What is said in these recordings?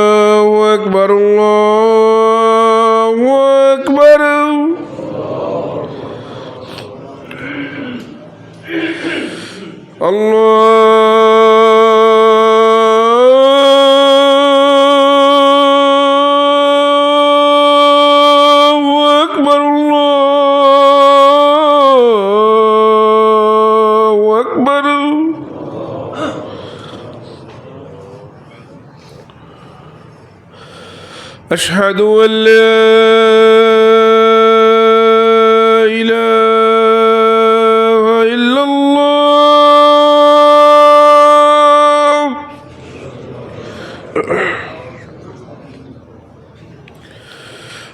الله أكبر الله أكبر الله أكبر الله أكبر أشهد أن لا إله إلا الله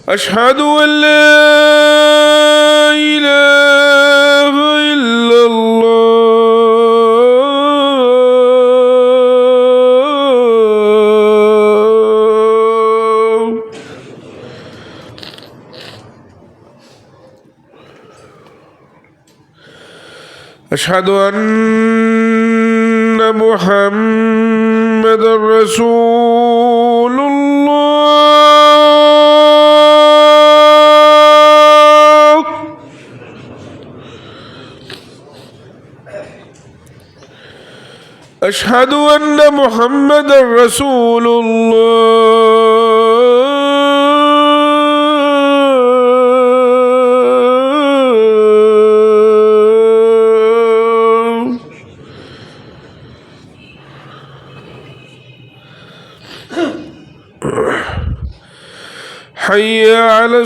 أشهد أن لا إله إلا الله أشهد أن محمدا رسول الله أشهد أن محمدا رسول الله حي على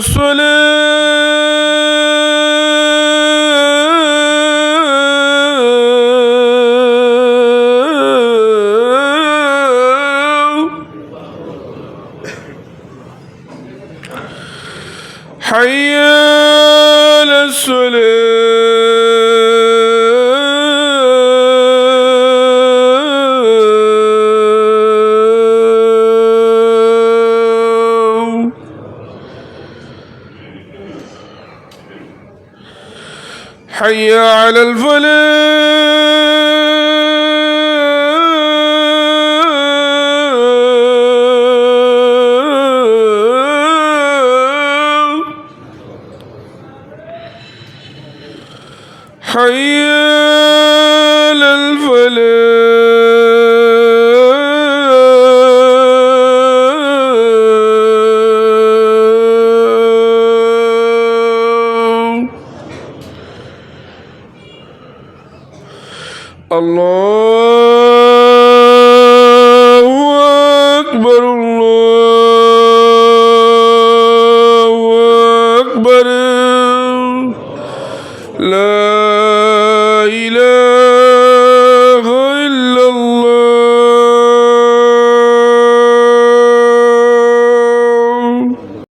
الصلاة حي على الصلاة حي على الفلاح حي على الفلاح الله